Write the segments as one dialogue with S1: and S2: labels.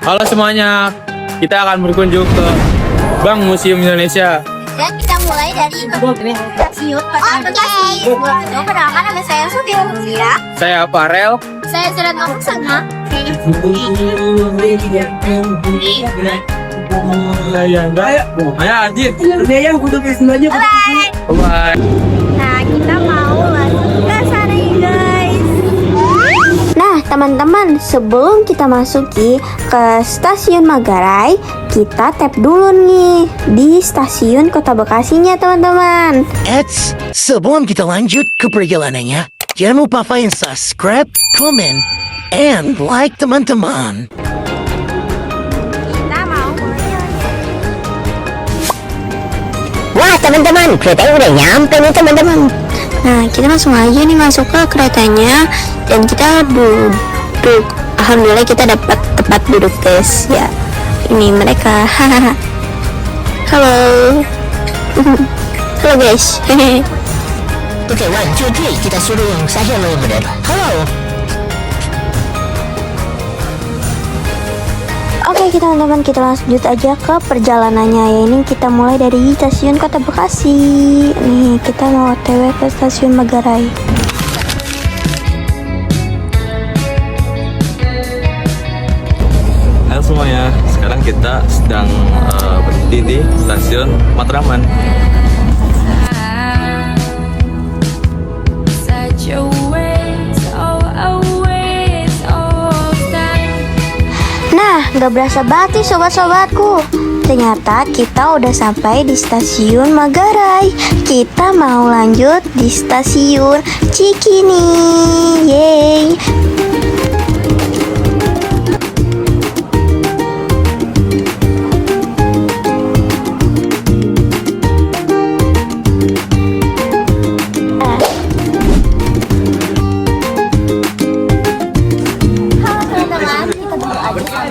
S1: Halo semuanya, kita akan berkunjung ke Bank Museum Indonesia.
S2: Dan kita mulai dari stasiun. Perkenalkan nama saya Sofia.
S1: Saya Farel.
S2: Saya sudah ngomong sama.
S1: Bye.
S2: Nah, kita mau masuk ke sana guys. Nah, teman-teman, sebelum kita masuki ke stasiun Manggarai, kita tap dulu nih di stasiun Kota Bekasinya, teman-teman.
S3: Sebelum kita lanjut ke perjalanannya, jangan lupa subscribe, comment, and like teman-teman.
S2: Kita mau mulai.
S4: Wah teman-teman, keretanya udah nyampe nih teman-teman.
S2: Nah, kita langsung aja nih masuk ke keretanya dan kita duduk. Alhamdulillah kita dapat tempat duduk guys. Ya, ini mereka. Halo. Halo guys.
S3: Oke, 1, 2, 3, kita suruh yang saya yang benar. Halo.
S2: Oke teman-teman, kita lanjut aja ke perjalanannya ya. Ini kita mulai dari stasiun Kota Bekasi. Nih, kita mau OTW ke stasiun Manggarai.
S1: Halo semuanya, sekarang kita sedang berhenti di stasiun Matraman.
S2: Nah, gak berasa banget nih sobat-sobatku. Ternyata kita udah sampai di stasiun Manggarai. Kita mau lanjut di stasiun Cikini. Yeay.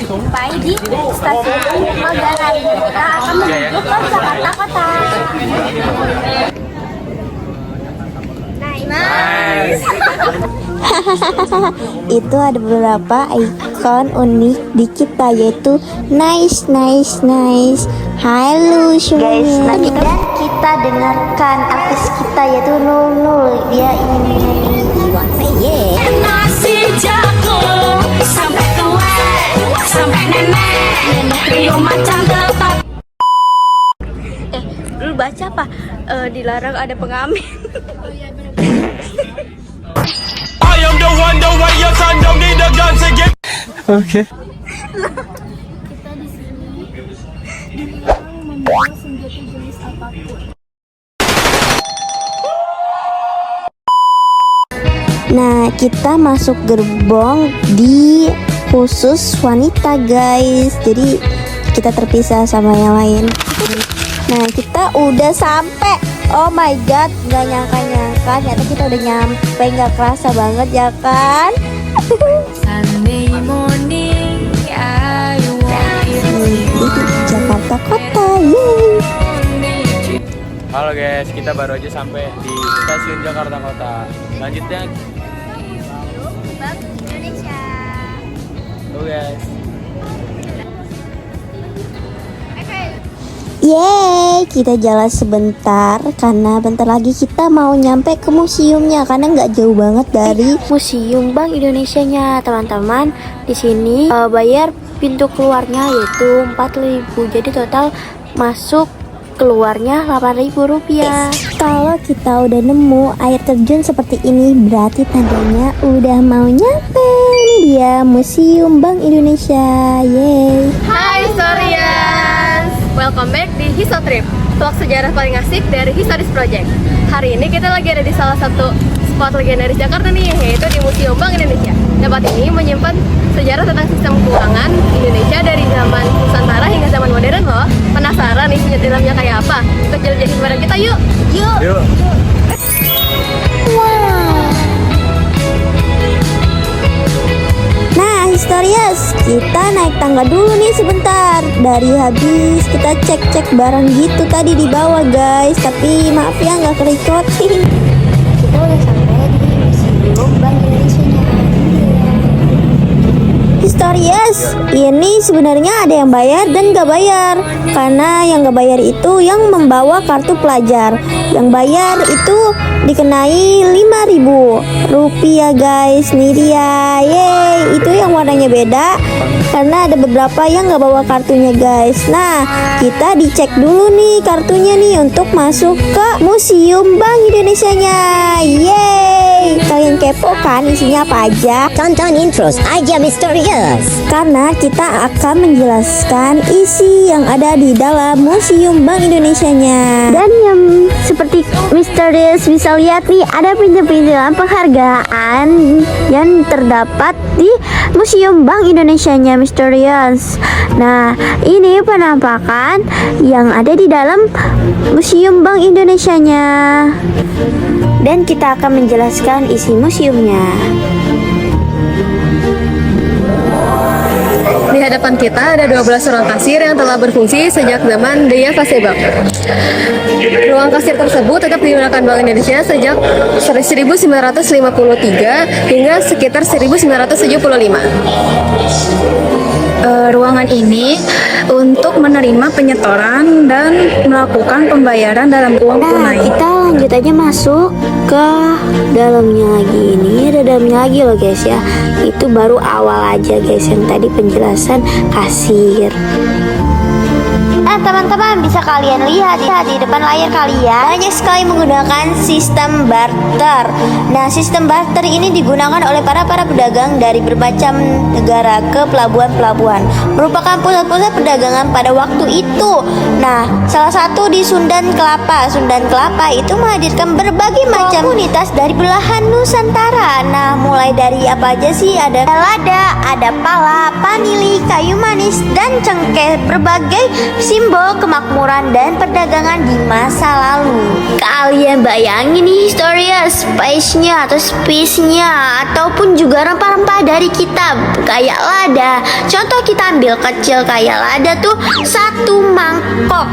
S2: Sampai di stasiun Manggarai. Kita akan menuju ke Jakarta Kota. Nice. Itu ada beberapa ikon unik di kita, yaitu nice. Halo semuanya. Dan kita dengarkan artis kita yaitu Nunul. Dia ingin menyanyi.
S5: Nasi jagung sampai tua, sampai nenek trio macam tetap.
S2: Lu baca apa? Dilarang ada pengamen.
S5: I am the one, the way your son don't need a gun to get.
S1: Oke.
S2: Kita di sini dilarang membawa senjata jenis apapun. Nah, kita masuk gerbong di khusus wanita guys. Jadi kita terpisah sama yang lain. Nah, kita udah sampai. Oh my god, nggak nyangka ternyata kita udah nyampe. Nggak kerasa banget ya kan?
S5: Sunday morning, I walk
S2: Di Jakarta Kota. Yeay.
S1: Halo guys, kita baru aja sampai di stasiun Jakarta Kota. Lanjutnya,
S2: Bank Indonesia.
S1: guys.
S2: Yeay, kita jalan sebentar karena bentar lagi kita mau nyampe ke museumnya karena nggak jauh banget dari Museum Bank Indonesianya, teman-teman. Di sini bayar pintu keluarnya yaitu 4.000. Jadi total masuk keluarnya Rp8.000. Kalau kita udah nemu air terjun seperti ini berarti tandanya udah mau nyampe. Ini dia Museum Bank Indonesia. Yeay.
S6: Hai historians, welcome back di Histotrip, vlog sejarah paling asik dari Historis Project. Hari ini kita lagi ada di salah satu spot legendaris Jakarta nih, yaitu di Museum Bank Indonesia. Tempat ini menyimpan sejarah tentang sistem keuangan Indonesia dari zaman Nusantara hingga zaman modern loh. Penasaran nih di dalamnya kayak apa? Ikut jelajahin bareng kita yuk!
S1: Yuk.
S2: Nah, Historias, kita naik tangga dulu nih sebentar. Dari habis kita cek-cek barang gitu tadi di bawah guys. Tapi maaf ya nggak ke-record. Kita udah sampai di Museum Bank Indonesia. Misterius, ini sebenarnya ada yang bayar dan gak bayar. Karena yang gak bayar itu yang membawa kartu pelajar. Yang bayar itu dikenai 5.000 rupiah guys. Nih dia, yeay. Itu yang warnanya beda karena ada beberapa yang gak bawa kartunya guys. Nah, kita dicek dulu nih kartunya nih untuk masuk ke Museum Bank Indonesia-nya. Yeay. Kalian kepo kan isinya apa aja?
S4: Tonton intros aja Misterius.
S2: Karena kita akan menjelaskan isi yang ada di dalam Museum Bank Indonesia-nya. Dan yang seperti Misterius bisa lihat nih, ada pinjam-pinjaman penghargaan yang terdapat di Museum Bank Indonesia-nya Misterius. Nah, ini penampakan yang ada di dalam Museum Bank Indonesia-nya. Dan kita akan menjelaskan isi museumnya.
S6: Di hadapan kita ada 12 ruang kasir yang telah berfungsi sejak zaman Deya Kasebak. Ruang kasir tersebut tetap digunakan Bank Indonesia sejak 1953 hingga sekitar 1975.
S7: Ruangan ini untuk menerima penyetoran dan melakukan pembayaran dalam uang
S2: Nah,
S7: tunai.
S2: kita lanjut aja masuk ke dalamnya lagi. Ini ada dalamnya lagi loh guys ya. Itu baru awal aja guys, yang tadi penjelasan kasir. Nah teman-teman, bisa kalian lihat di depan layar kalian banyak sekali menggunakan sistem barter. Nah, sistem barter ini digunakan oleh para pedagang dari berbagai negara ke pelabuhan-pelabuhan, merupakan pusat-pusat perdagangan pada waktu itu. Nah, salah satu di Sundan Kelapa. Sundan Kelapa itu menghadirkan berbagai macam komunitas dari belahan Nusantara. Nah, mulai dari apa aja sih? Ada lada, ada pala, panili, kayu manis, dan cengkeh. Berbagai simbol kemakmuran dan perdagangan di masa lalu. Kalian bayangin nih Historia, spice-nya atau spice-nya ataupun juga rempah-rempah dari kita kayak lada. Contoh kita ambil kecil kayak lada tuh 1 mangkok.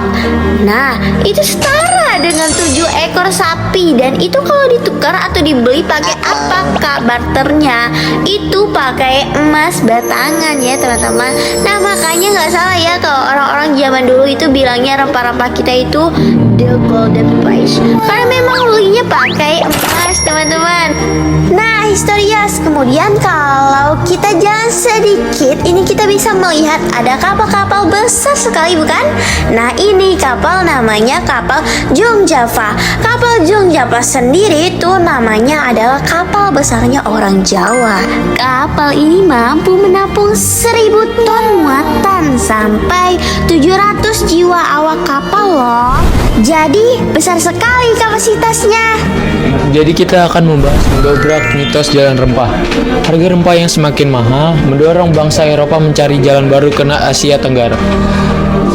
S2: Nah, itu setara dengan 7 ekor sapi, dan itu kalau ditukar atau dibeli pakai apa kak barternya? Itu pakai emas batangan ya teman-teman. Nah, makanya nggak salah ya kalau orang-orang zaman dulu itu bilangnya rempah-rempah kita itu the golden price, karena memang belinya pakai emas teman-teman. Nah, Historias, kemudian kalau kita jalan sedikit, ini kita bisa melihat ada kapal-kapal besar sekali bukan? Nah, ini kapal namanya kapal Jong Java. Kapal Jong Java sendiri itu namanya adalah kapal besarnya orang Jawa. Kapal ini mampu menampung 1000 ton muatan sampai 700 jiwa awak kapal loh. Jadi besar sekali kapasitasnya.
S8: Jadi kita akan membahas mendobrak mitos jalan rempah. Harga rempah yang semakin mahal mendorong bangsa Eropa mencari jalan baru ke Asia Tenggara.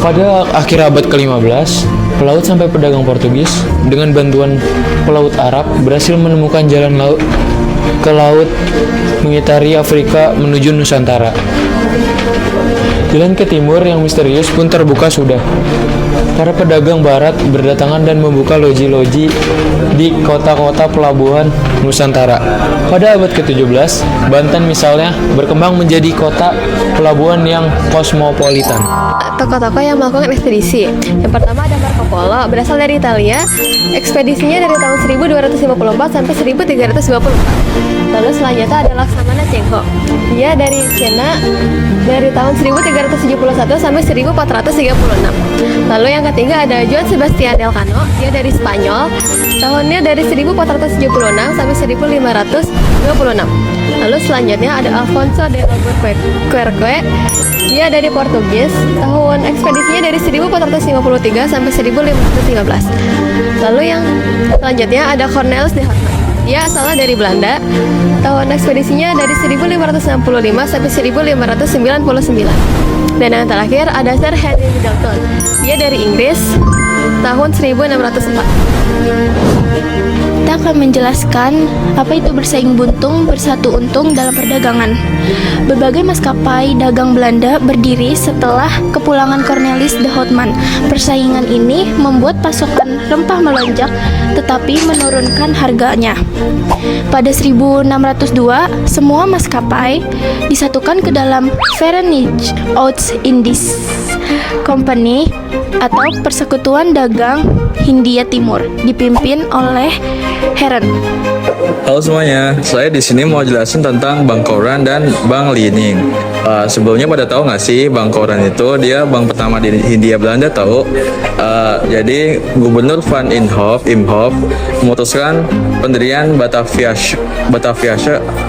S8: Pada akhir abad ke-15, pelaut sampai pedagang Portugis dengan bantuan pelaut Arab berhasil menemukan jalan laut ke laut mengitari Afrika menuju Nusantara. Jalan ke timur yang misterius pun terbuka sudah. Para pedagang barat berdatangan dan membuka loji-loji di kota-kota pelabuhan Nusantara. Pada abad ke-17, Banten misalnya berkembang menjadi kota pelabuhan yang kosmopolitan.
S6: Toko-toko yang melakukan ekspedisi. Yang pertama ada Marco Polo, berasal dari Italia. Ekspedisinya dari tahun 1254 sampai 1354. Lalu selanjutnya ada Laksamana Cheng Ho. Dia dari Cina dari tahun 1371 sampai 1436. Lalu yang ketiga ada Juan Sebastian Elcano, dia dari Spanyol. Tahunnya dari 1476 sampai 1526. Lalu selanjutnya ada Alfonso de Albuquerque, dia dari Portugis. Tahun ekspedisinya dari 1453 sampai 1515. Lalu yang selanjutnya ada Cornelis de Hout. Dia asalnya dari Belanda. Tahun ekspedisinya dari 1565 sampai 1599. Dan yang terakhir ada Sir Henry Middleton. Dia dari Inggris. Tahun 1604.
S9: kita akan menjelaskan apa itu bersaing buntung bersatu untung dalam perdagangan. Berbagai maskapai dagang Belanda berdiri setelah kepulangan Cornelis de Houtman. Persaingan ini membuat pasokan rempah melonjak tetapi menurunkan harganya. Pada 1602, semua maskapai disatukan ke dalam Verenigde Oost-Indisch Company atau Persekutuan Dagang Hindia Timur, dipimpin oleh Heren.
S1: Halo semuanya, saya di sini mau jelasin tentang Bank Koran dan Bank Lening. Sebelumnya pada tahu nggak sih Bank Koran itu dia bank pertama di Hindia Belanda tahu? Jadi Gubernur Van Imhoff memutuskan pendirian Bataviasche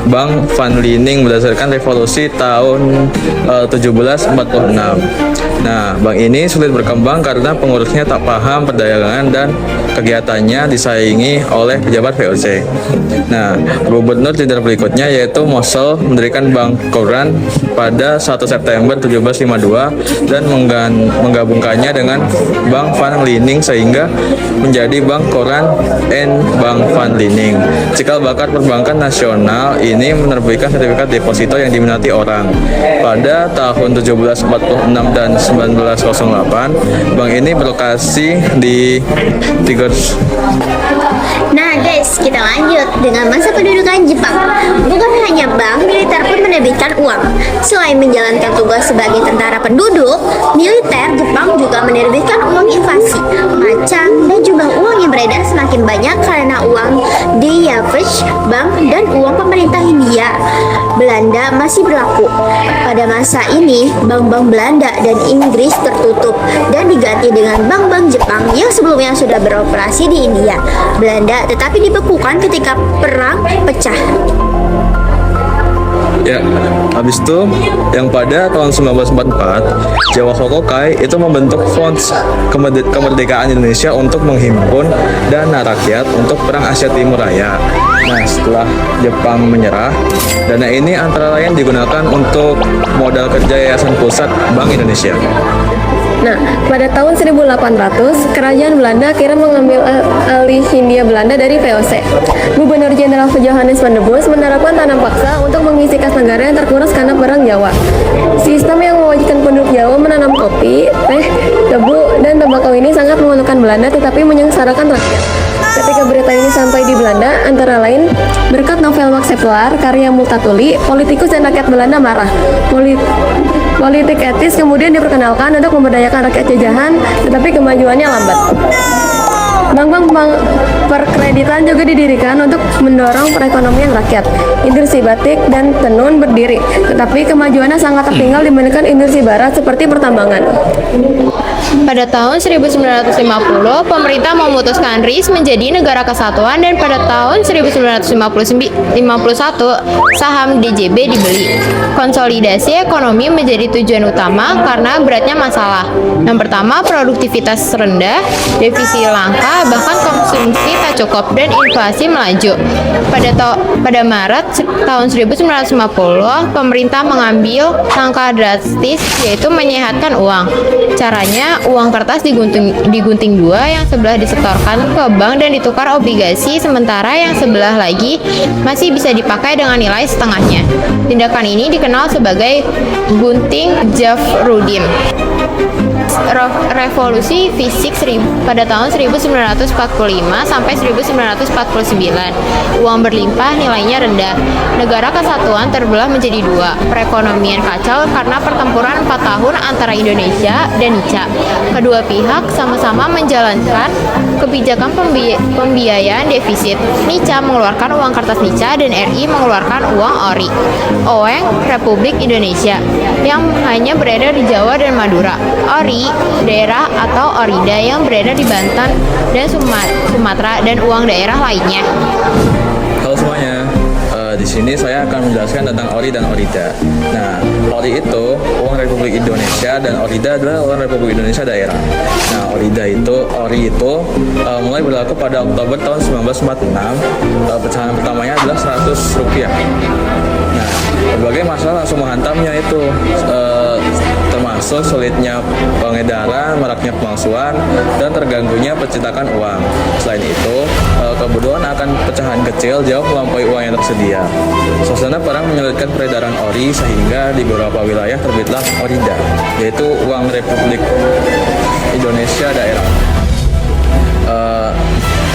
S1: Bank Van Lening berdasarkan revolusi tahun 1746. Nah, bank ini sulit berkembang karena pengurusnya tak paham perdagangan dan kegiatannya disaingi oleh pejabat VOC. Nah, gubernur jenderal berikutnya yaitu Mosel mendirikan Bank Koran pada 1 September 1752 dan menggabungkannya dengan Bank Van Lening sehingga menjadi Bank Koran and Bank Van Lening. Cikal bakal perbankan nasional ini menerbitkan sertifikat deposito yang diminati orang. Pada tahun 1746 dan 1908, bank ini berlokasi di Tigers.
S2: Nah guys, kita lanjut dengan masa pendudukan Jepang. Bukan hanya bank, militer pun menerbitkan uang. Selain menjalankan tugas sebagai tentara penduduk, militer Jepang juga menerbitkan uang invasi. Macam dan jumlah uang yang beredar semakin banyak karena uang di Yavich Bank dan uang pemerintah Hindia Belanda masih berlaku. Pada masa ini, bank-bank Belanda dan Inggris tertutup dan diganti dengan bank-bank Jepang yang sebelumnya sudah beroperasi di Hindia Belanda tetapi dibekukan ketika perang pecah.
S1: Ya, habis itu yang pada tahun 1944 Jawa Hokokai itu membentuk Front Kemerdekaan Indonesia untuk menghimpun dana rakyat untuk perang Asia Timur Raya. Nah, setelah Jepang menyerah, dana ini antara lain digunakan untuk modal kerja Yayasan Pusat Bank Indonesia.
S6: Nah, pada tahun 1800, kerajaan Belanda akhirnya mengambil alih Hindia Belanda dari VOC. Gubernur Jenderal Johannes van der Bos menerapkan tanam paksa untuk mengisi kas negara yang terkuras karena perang Jawa. Sistem yang mewajibkan penduduk Jawa menanam kopi, teh, tebu, dan tembakau ini sangat menguntungkan Belanda tetapi menyengsarakan rakyat. Ketika berita ini sampai di Belanda, antara lain berkat novel Max Havelaar karya Multatuli, politikus dan rakyat Belanda marah. Politik etis kemudian diperkenalkan untuk memberdayakan rakyat jajahan, tetapi kemajuannya lambat. Bank-bank perkreditan juga didirikan untuk mendorong perekonomian rakyat. Industri batik dan tenun berdiri, tetapi kemajuannya sangat tertinggal dibandingkan industri barat seperti pertambangan. Pada tahun 1950, pemerintah memutuskan RIS menjadi negara kesatuan dan pada tahun 1951, saham DJB dibeli. Konsolidasi ekonomi menjadi tujuan utama karena beratnya masalah. Yang pertama, produktivitas rendah, devisi langka, bahkan konsumsi tak cukup dan inflasi melaju. Pada Maret tahun 1950, pemerintah mengambil langkah drastis yaitu menyehatkan uang. Caranya, uang kertas digunting dua, yang sebelah disetorkan ke bank dan ditukar obligasi, sementara yang sebelah lagi masih bisa dipakai dengan nilai setengahnya. Tindakan ini dikenal sebagai gunting Jafrudim. Revolusi fisik pada tahun 1945 sampai 1949. Uang berlimpah, nilainya rendah. Negara kesatuan terbelah menjadi dua. Perekonomian kacau karena pertempuran 4 tahun antara Indonesia dan Nica. Kedua pihak sama-sama menjalankan kebijakan pembiayaan defisit. Nica mengeluarkan uang kertas Nica dan RI mengeluarkan uang ORI, Oweng Republik Indonesia, yang hanya beredar di Jawa dan Madura. ORI daerah atau Orida yang beredar di Banten dan Sumatera dan uang daerah lainnya.
S1: Halo semuanya, di sini saya akan menjelaskan tentang ORI dan Orida. Nah, ORI itu uang Republik Indonesia dan Orida adalah uang Republik Indonesia daerah. Nah, ORI itu mulai berlaku pada Oktober tahun 1946. Pecahan pertamanya adalah 100 rupiah. Nah, berbagai masalah langsung menghantamnya itu, termasuk termasuk sulitnya pengedaran, maraknya pemalsuan, dan terganggunya percetakan uang. Selain itu, kebutuhan akan pecahan kecil jauh melampaui uang yang tersedia. Suasana perang menyulitkan peredaran ori sehingga di beberapa wilayah terbitlah orida, yaitu uang Republik Indonesia daerah.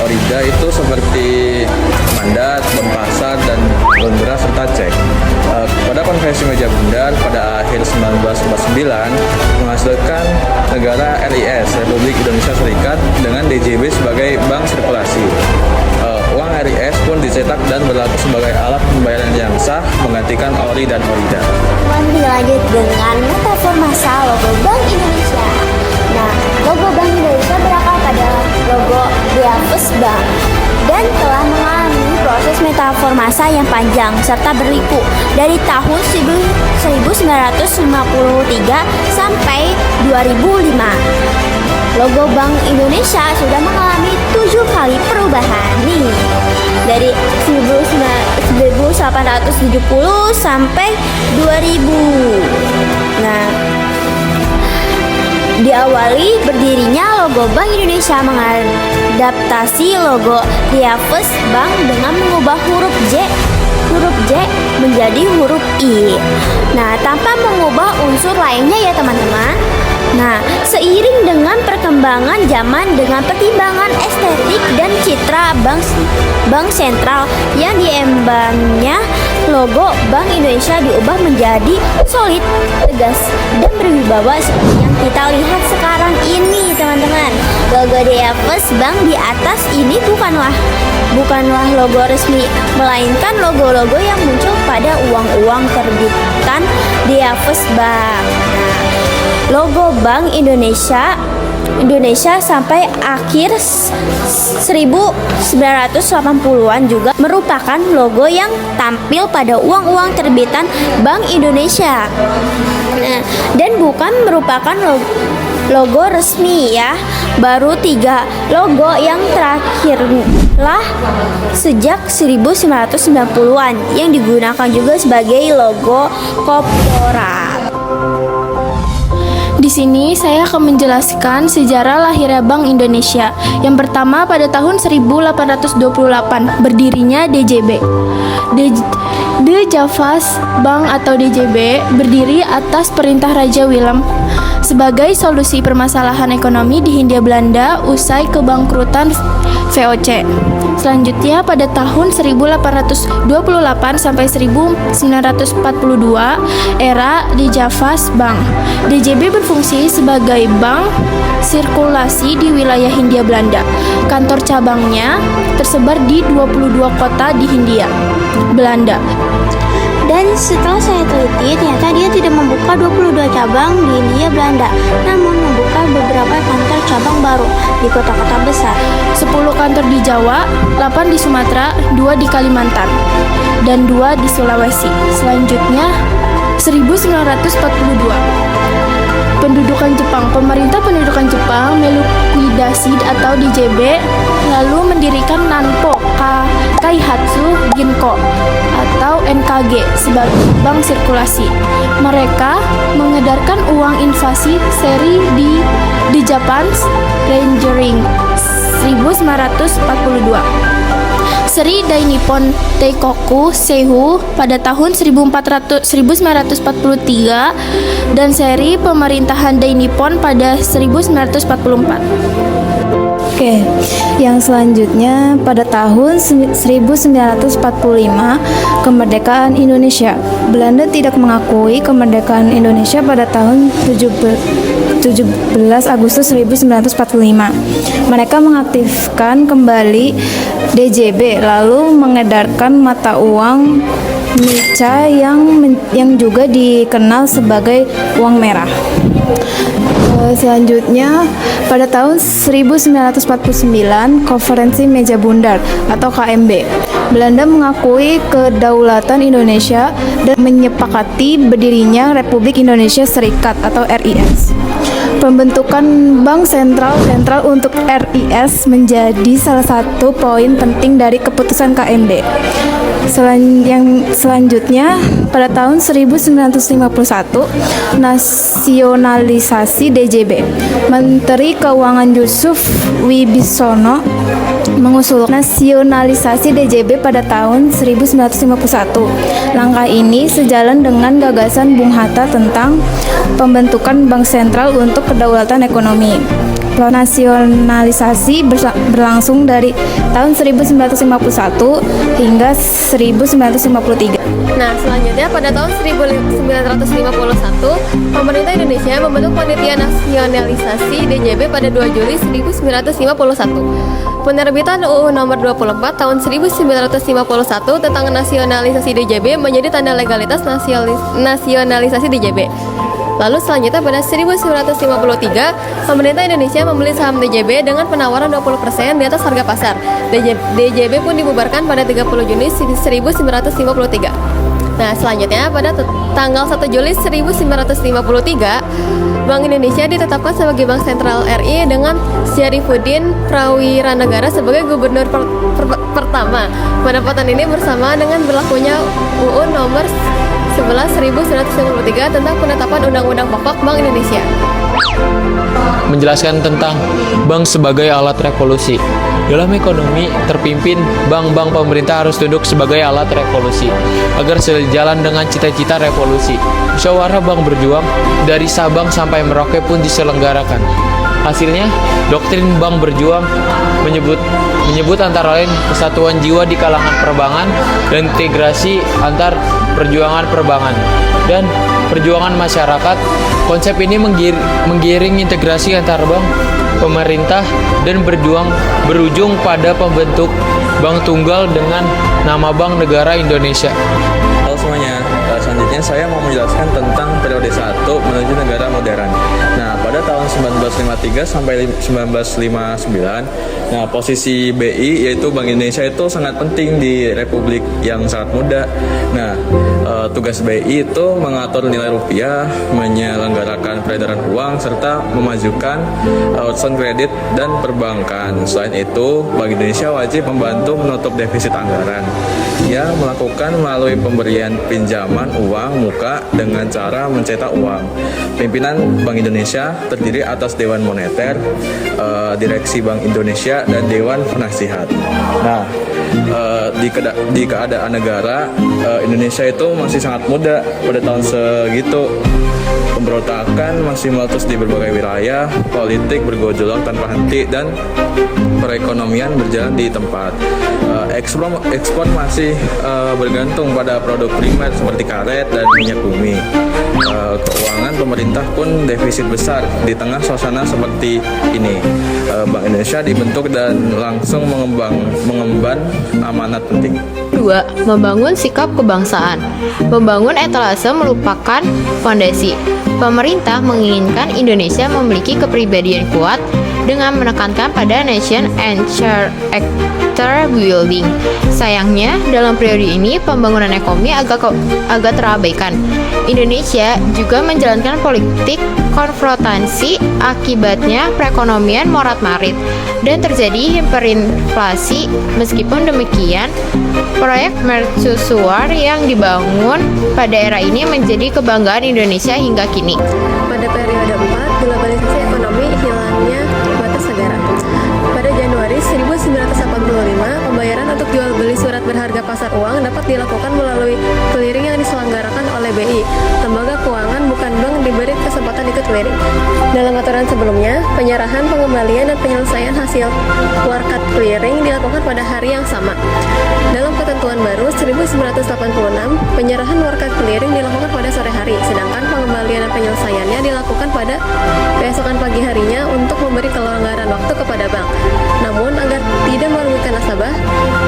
S1: Orida itu seperti mandat, bon pasar, dan bon beras serta cek. Pada konvensi meja bundar pada akhir 1949 menghasilkan negara RIS Republik Indonesia Serikat dengan DJB sebagai bank sirkulasi. Uang RIS pun dicetak dan berlaku sebagai alat pembayaran yang sah menggantikan ori dan orida.
S2: Dilanjut dengan metafor masa logo Bank Indonesia. Nah, logo Bank Indonesia berakar pada logo Diafus Bank dan telah mengalami proses metaformasa yang panjang serta berliku dari tahun 1953 sampai 2005. Logo Bank Indonesia sudah mengalami 7 kali perubahan nih, dari 1870 sampai 2000. Nah, diawali berdirinya logo Bank Indonesia mengadaptasi logo Diafus Bank dengan mengubah huruf J menjadi huruf I. Nah, tanpa mengubah unsur lainnya ya teman-teman. Nah, seiring dengan perkembangan zaman dengan pertimbangan estetik dan citra bank sentral yang diembannya, logo Bank Indonesia diubah menjadi solid, tegas, dan berwibawa seperti yang kita lihat sekarang ini, teman-teman. Logo Diafus Bank di atas ini bukanlah logo resmi, melainkan logo-logo yang muncul pada uang-uang terbitan Diafus Bank. Logo Bank Indonesia sampai akhir 1980-an juga merupakan logo yang tampil pada uang-uang terbitan Bank Indonesia. Dan bukan merupakan logo resmi ya. Baru 3 logo yang terakhirlah sejak 1990-an yang digunakan juga sebagai logo korporat.
S9: Di sini saya akan menjelaskan sejarah lahirnya Bank Indonesia. Yang pertama pada tahun 1828 berdirinya DJB. The Javas Bank atau DJB berdiri atas perintah Raja Willem sebagai solusi permasalahan ekonomi di Hindia Belanda usai kebangkrutan VOC. Selanjutnya pada tahun 1828 sampai 1942 era di Javas Bank. DJB berfungsi sebagai bank sirkulasi di wilayah Hindia Belanda. Kantor cabangnya tersebar di 22 kota di Hindia Belanda.
S2: Dan setelah saya teliti, ternyata dia tidak membuka 22 cabang di Hindia Belanda, namun membuka beberapa kantor cabang baru di kota-kota besar.
S9: 10 kantor di Jawa, 8 di Sumatera, 2 di Kalimantan, dan 2 di Sulawesi. Selanjutnya, 1942. Pemerintah pendudukan Jepang melikuidasi atau DJB, lalu mendirikan Nanpo Kaihatsu Ginko atau NKG sebagai bank sirkulasi. Mereka mengedarkan uang invasi seri di Japan's Rangering 1942. Seri Dai Nippon Teikoku Seihu pada tahun 1943 dan seri pemerintahan Dai Nippon pada 1944.
S7: Oke, yang selanjutnya pada tahun 1945 kemerdekaan Indonesia. Belanda tidak mengakui kemerdekaan Indonesia pada tahun 17 Agustus 1945. Mereka mengaktifkan kembali DJB lalu mengedarkan mata uang Nica yang juga dikenal sebagai uang merah. Selanjutnya pada tahun 1949 Konferensi Meja Bundar atau KMB, Belanda mengakui kedaulatan Indonesia dan menyepakati berdirinya Republik Indonesia Serikat atau RIS. Pembentukan Bank Sentral untuk RIS menjadi salah satu poin penting dari keputusan KMB. Selanjutnya, pada tahun 1951, nasionalisasi DJB. Menteri Keuangan Yusuf Wibisono mengusulkan nasionalisasi DJB pada tahun 1951. Langkah ini sejalan dengan gagasan Bung Hatta tentang pembentukan Bank Sentral untuk kedaulatan ekonomi. Nasionalisasi berlangsung dari tahun 1951 hingga 1953.
S6: Nah, selanjutnya pada tahun 1951, pemerintah Indonesia membentuk Panitia Nasionalisasi DJB pada 2 Juli 1951. Penerbitan UU Nomor 24 tahun 1951 tentang nasionalisasi DJB menjadi tanda legalitas nasionalisasi DJB. Lalu selanjutnya pada 1953, pemerintah Indonesia membeli saham DJB dengan penawaran 20% di atas harga pasar. DJB pun dibubarkan pada 30 Juni 1953. Nah, selanjutnya pada tanggal 1 Juli 1953, Bank Indonesia ditetapkan sebagai Bank Sentral RI dengan Syarifuddin Prawiranegara sebagai gubernur pertama. Penempatan ini bersama dengan berlakunya UU Nomor 11.1953 tentang penetapan Undang-Undang Pokok Bank Indonesia.
S8: Menjelaskan tentang bank sebagai alat revolusi. Dalam ekonomi terpimpin, bank-bank pemerintah harus tunduk sebagai alat revolusi agar sejalan dengan cita-cita revolusi. Musyawarah bank berjuang dari Sabang sampai Merauke pun diselenggarakan. Hasilnya, doktrin bank berjuang menyebut antara lain kesatuan jiwa di kalangan perbankan dan integrasi antar perjuangan perbankan dan perjuangan masyarakat. Konsep ini menggiring integrasi antar bank, pemerintah, dan berujung pada pembentuk bank tunggal dengan nama Bank Negara Indonesia.
S1: Halo semuanya, selanjutnya saya mau menjelaskan tentang periode 1 menuju negara modern. Nah, pada tahun 1953 sampai 1959, nah posisi BI yaitu Bank Indonesia itu sangat penting di Republik yang sangat muda. Nah, tugas BI itu mengatur nilai rupiah, menyelenggarakan peredaran uang, serta memajukan urusan kredit dan perbankan. Selain itu, Bank Indonesia wajib membantu menutup defisit anggaran. Ia melakukan melalui pemberian pinjaman uang muka dengan cara mencetak uang. Pimpinan Bank Indonesia terdiri atas Dewan Moneter, Direksi Bank Indonesia, dan Dewan Penasihat. Nah, di keadaan negara, Indonesia itu masih sangat muda pada tahun segitu. Pemberontakan masih meletus di berbagai wilayah, politik bergejolak tanpa henti, dan perekonomian berjalan di tempat. Ekspor masih bergantung pada produk primer seperti karet dan minyak bumi. Keuangan pemerintah pun defisit besar. Di tengah suasana seperti ini, Bank Indonesia dibentuk dan langsung mengemban amanat penting.
S10: 2. Membangun sikap kebangsaan. Membangun etalase merupakan fondasi. Pemerintah menginginkan Indonesia memiliki kepribadian kuat dengan menekankan pada nation and character building. Sayangnya, dalam periode ini pembangunan ekonomi agak terabaikan. Indonesia juga menjalankan politik konfrontasi, akibatnya perekonomian morat-marit dan terjadi hiperinflasi. Meskipun demikian, proyek mercusuar yang dibangun pada era ini menjadi kebanggaan Indonesia hingga kini.
S6: Pada periode 4, globalisasi ekonomi, hilangnya batas negara. Pada Januari 1985, pembayaran untuk jual beli surat berharga pasar uang dapat dilakukan melalui clearing yang diselenggarakan oleh BI. Lembaga keuangan bukan bank diberi kesempatan ikut clearing. Dalam aturan sebelumnya, penyerahan, pengembalian, dan penyelesaian hasil warkat clearing dilakukan pada hari yang sama. Dalam ketentuan baru 1986, penyerahan warkat clearing dilakukan pada sore hari, sedangkan pengembalian dan penyelesaiannya dilakukan pada keesokan pagi harinya untuk memberi kelonggaran waktu kepada bank. Namun, agar tidak merugikan nasabah,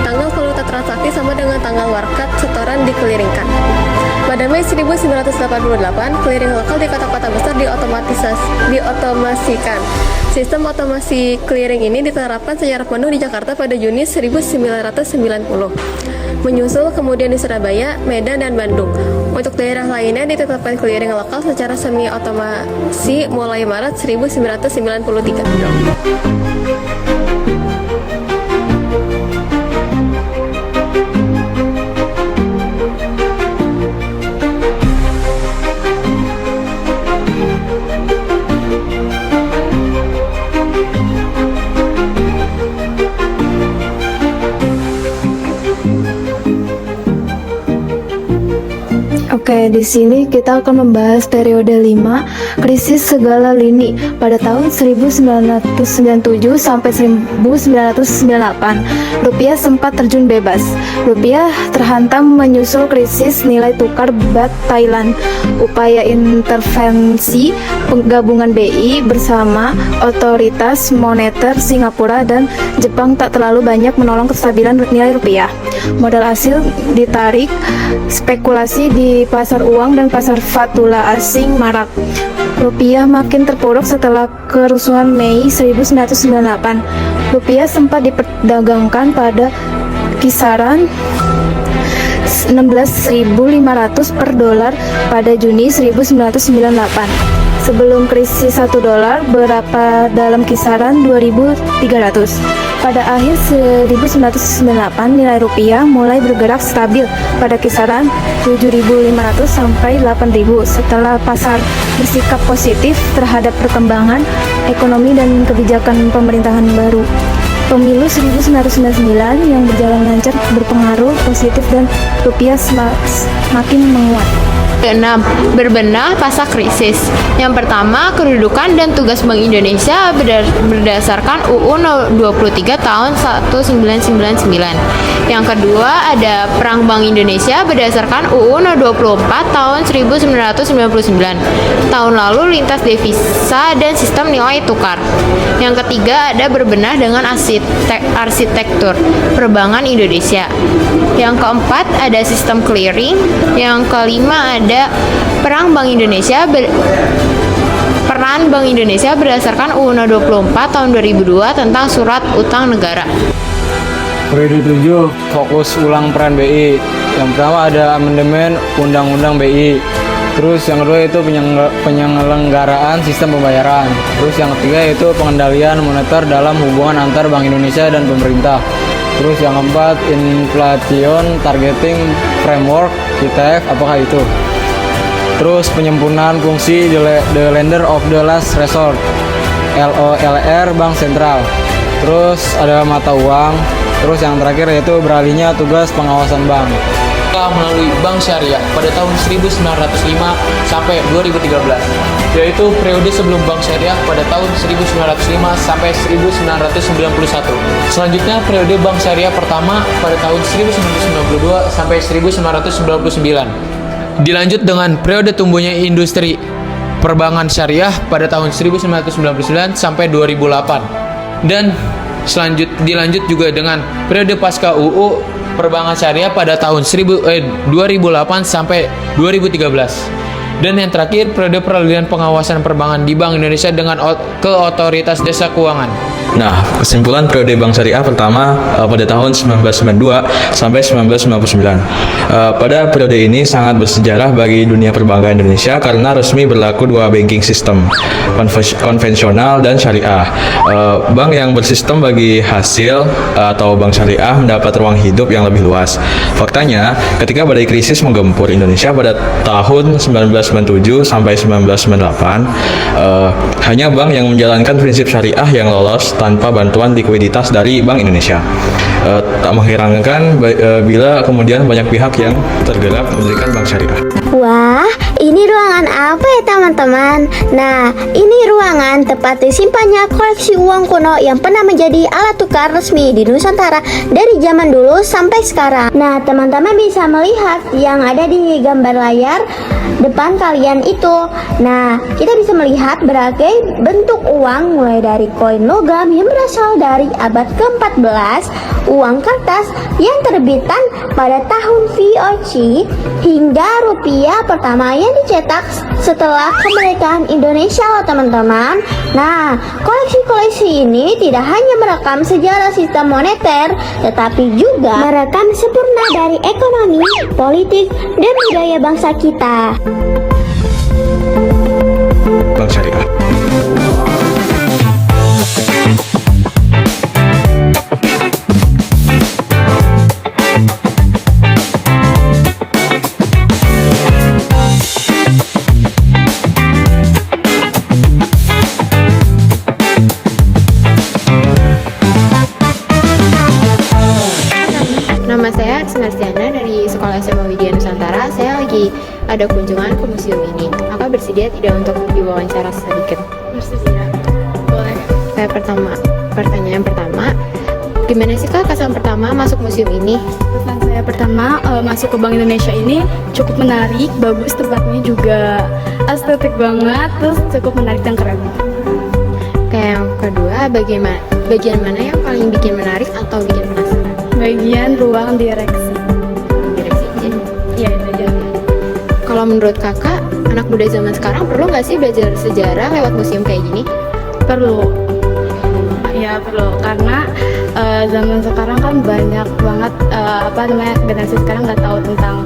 S6: tanggal valuta transaksi sama dengan tanggal warkat setoran dikeliringkan. Pada Mei 1988, clearing lokal di kota-kota besar diotomasikan. Sistem otomasi clearing ini diterapkan secara penuh di Jakarta pada Juni 1990. Menyusul kemudian di Surabaya, Medan, dan Bandung. Untuk daerah lainnya ditetapkan clearing lokal secara semi otomasi mulai Maret 1993.
S7: Oke, di sini kita akan membahas periode 5 krisis segala lini pada tahun 1997 sampai 1998. Rupiah sempat terjun bebas. Rupiah terhantam menyusul krisis nilai tukar baht Thailand. Upaya intervensi penggabungan BI bersama otoritas moneter Singapura dan Jepang tak terlalu banyak menolong kestabilan nilai rupiah. Modal asing ditarik, spekulasi di pasar uang dan pasar valuta asing marak. Rupiah makin terpuruk setelah kerusuhan Mei 1998. Rupiah sempat diperdagangkan pada kisaran 16.500 per dolar pada Juni 1998. Sebelum krisis $1 berapa dalam kisaran 2.300. Pada akhir 1998 nilai rupiah mulai bergerak stabil pada kisaran 7.500 sampai 8.000 setelah pasar bersikap positif terhadap perkembangan ekonomi dan kebijakan pemerintahan baru. Pemilu 1999 yang berjalan lancar berpengaruh positif dan rupiah semakin menguat.
S10: 6. Berbenah pasca krisis. Yang pertama, kedudukan dan tugas Bank Indonesia berdasarkan UU 23 tahun 1999. Yang kedua, ada Perang Bank Indonesia berdasarkan UU 24 tahun 1999. Tahun lalu lintas devisa dan sistem nilai tukar. Yang ketiga, ada berbenah dengan arsitektur perbankan Indonesia. Yang keempat, ada sistem clearing. Yang kelima, ada peran Bank Indonesia berdasarkan UU 24 tahun 2002 tentang surat utang negara.
S8: Periode 7, fokus ulang peran BI. Yang pertama ada amandemen Undang-Undang BI. Terus yang kedua itu penyelenggaraan sistem pembayaran. Terus yang ketiga itu pengendalian moneter dalam hubungan antar Bank Indonesia dan pemerintah. Terus yang keempat, Inflation Targeting Framework, ITF, apakah itu? Terus penyempurnaan fungsi the Lender of the Last Resort, LOLR Bank Sentral. Terus ada mata uang. Terus yang terakhir yaitu beralihnya tugas pengawasan bank.
S11: Melalui Bank Syariah pada tahun 1905 sampai 2013, yaitu periode sebelum Bank Syariah pada tahun 1905 sampai 1991. Selanjutnya periode Bank Syariah pertama pada tahun 1992 sampai 1999. Dilanjut dengan periode tumbuhnya industri perbankan syariah pada tahun 1999 sampai 2008. Dan dilanjut juga dengan periode pasca UU perbankan syariah pada tahun 2008 sampai 2013. Dan yang terakhir, periode peralihan pengawasan perbankan di Bank Indonesia dengan ke Otoritas Jasa Keuangan.
S1: Nah, kesimpulan periode Bank Syariah pertama pada tahun 1992 sampai 1999. Pada periode ini sangat bersejarah bagi dunia perbankan Indonesia karena resmi berlaku dua banking system, konvensional dan syariah. Bank yang bersistem bagi hasil atau bank syariah mendapat ruang hidup yang lebih luas. Faktanya, ketika badai krisis menggempur Indonesia pada tahun 1997 sampai 1998, hanya bank yang menjalankan prinsip syariah yang lolos tanpa bantuan likuiditas dari Bank Indonesia. Tak mengherankan bila kemudian banyak pihak yang tergerak mendirikan bank syariah.
S2: Wah, ini ruangan apa ya teman-teman? Nah, ini ruangan tempat disimpannya koleksi uang kuno yang pernah menjadi alat tukar resmi di Nusantara dari zaman dulu sampai sekarang. Nah, teman-teman bisa melihat yang ada di gambar layar depan kalian itu. Nah, kita bisa melihat berbagai bentuk uang mulai dari koin logam yang berasal dari abad ke-14, uang kertas yang terbitan pada tahun VOC, hingga rupiah pertama yang dicetak setelah kemerdekaan Indonesia loh teman-teman. Nah, koleksi-koleksi ini tidak hanya merekam sejarah sistem moneter, tetapi juga merekam sempurna dari ekonomi, politik, dan budaya bangsa kita.
S1: Bank Syariah.
S10: Nama saya Aris Marsiana dari Sekolah SMA Widya Nusantara. Saya lagi ada kunjungan ke museum ini. Kakak bersedia tidak untuk diwawancara sedikit?
S7: Bersedia. Boleh.
S10: Pertanyaan pertama, gimana sih Kak kesan pertama masuk museum ini?
S7: Kesan saya pertama masuk ke Bank Indonesia ini cukup menarik, bagus tempatnya juga estetik banget, terus cukup menarik dan keren.
S10: Kayak yang kedua, bagian mana yang paling bikin menarik atau bikin penasaran?
S7: Bagian ruang direksi. Iya, itu aja.
S10: Kalau menurut kakak, anak muda zaman sekarang perlu nggak sih belajar sejarah lewat museum kayak gini?
S7: Perlu. Ya perlu, karena zaman sekarang kan banyak banget generasi sekarang nggak tahu tentang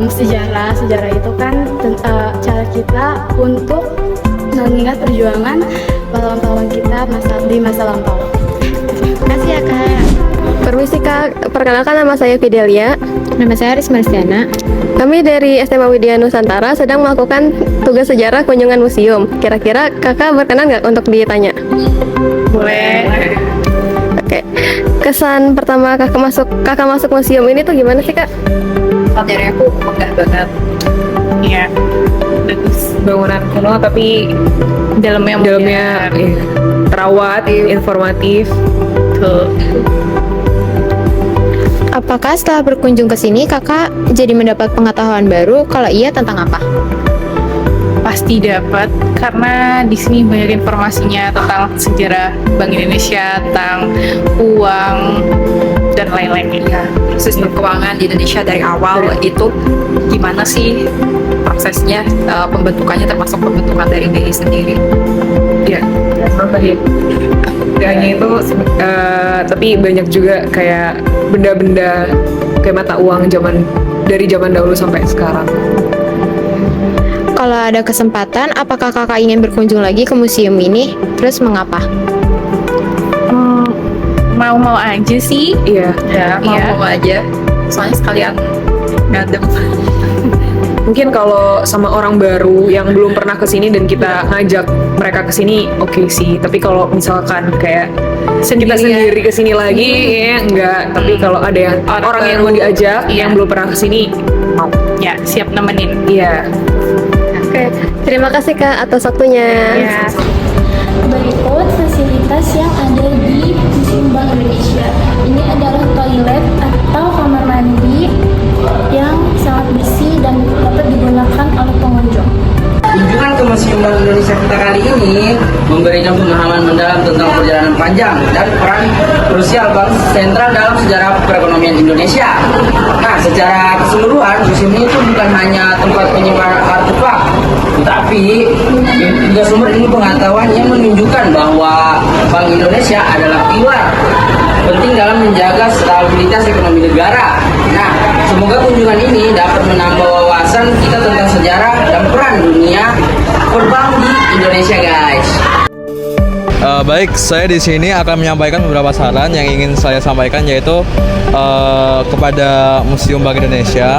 S7: sejarah. Sejarah itu kan cara kita untuk mengingat perjuangan pahlawan-pahlawan kita di masa lampau.
S10: Terima kasih ya Kak.
S6: Permisi Kak, perkenalkan nama saya Fidelia.
S10: Nama saya Aris Marsiana.
S6: Kami dari SMA Widya Nusantara sedang melakukan tugas sejarah kunjungan museum. Kira-kira kakak berkenan nggak untuk ditanya?
S7: Boleh.
S6: Oke. Kesan pertama kakak masuk museum ini tuh gimana sih Kak?
S12: Dari aku megah banget. Iya. Bagus. Bangunan kuno tapi dalamnya terawat, informatif. Tuh.
S10: Apakah setelah berkunjung ke sini kakak jadi mendapat pengetahuan baru? Kalau iya, tentang apa?
S12: Pasti dapat karena di sini banyak informasinya tentang sejarah Bank Indonesia, tentang uang dan lain-lainnya. Sistem keuangan di Indonesia dari awal itu gimana sih prosesnya, pembentukannya termasuk pembentukan dari BI sendiri. Ya, gak hanya itu, tapi banyak juga kayak benda-benda kayak mata uang dari zaman dahulu sampai sekarang.
S10: Kalau ada kesempatan, apakah kakak ingin berkunjung lagi ke museum ini? Terus mengapa?
S12: Mau-mau aja sih. Iya, mau-mau aja. Soalnya sekalian ngadem. Mungkin kalau sama orang baru yang belum pernah kesini dan kita ngajak mereka kesini, oke sih. Tapi kalau misalkan kayak kita sendiri kesini lagi, ya enggak. Tapi kalau ada yang orang yang mau diajak, yang belum pernah kesini, mau. Ya, siap nemenin. Iya.
S6: Oke, terima kasih Kak atas waktunya.
S12: Ya.
S7: Berikut fasilitas yang ada di Museum Bank Indonesia. Ini adalah toilet atau kamar mandi yang sangat bersih dan dapat digunakan oleh pengunjung.
S13: Kunjungan ke Museum Bank Indonesia kita kali ini memberikan pemahaman mendalam tentang perjalanan panjang dan peran krusial bank sentral dalam sejarah perekonomian Indonesia. Nah, secara keseluruhan museum ini itu bukan hanya tempat penyimpanan artefak, tetapi juga sumber ilmu pengetahuan yang menunjukkan bahwa Bank Indonesia adalah pilar penting dalam menjaga stabilitas ekonomi negara. Nah, semoga kunjungan ini dapat menambah wawasan kita tentang sejarah dan peran dunia perbank di Indonesia, guys.
S1: Baik, saya di sini akan menyampaikan beberapa saran yang ingin saya sampaikan, yaitu kepada Museum Bank Indonesia.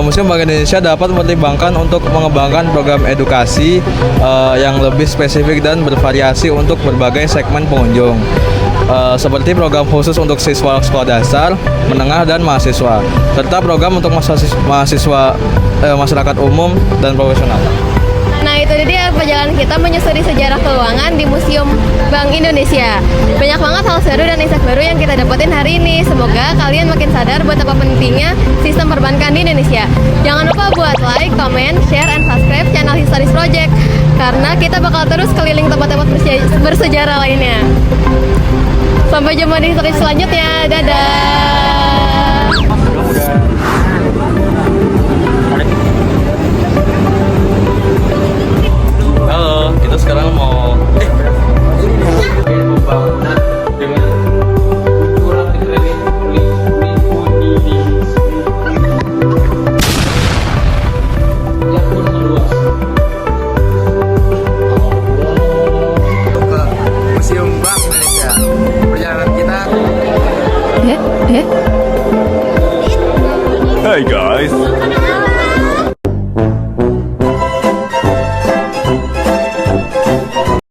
S1: Museum Bank Indonesia dapat mempertimbangkan untuk mengembangkan program edukasi yang lebih spesifik dan bervariasi untuk berbagai segmen pengunjung. Seperti program khusus untuk siswa sekolah dasar, menengah, dan mahasiswa, serta program untuk mahasiswa masyarakat umum dan profesional.
S6: Nah, itu dia perjalanan kita menyusuri sejarah keuangan di Museum Bank Indonesia. Banyak banget hal seru dan insight baru yang kita dapetin hari ini. Semoga kalian makin sadar betapa pentingnya sistem perbankan di Indonesia. Jangan lupa buat like, comment, share, and subscribe channel Historis Project, karena kita bakal terus keliling tempat-tempat bersejarah lainnya. Sampai jumpa di Historis selanjutnya. Dadah.
S1: Halo, kita sekarang mau
S11: pembangunan dengan ukuran yang pun meluas.
S1: Museum Bank Indonesia. Perjalanan kita.
S7: Eh?
S5: Hey guys,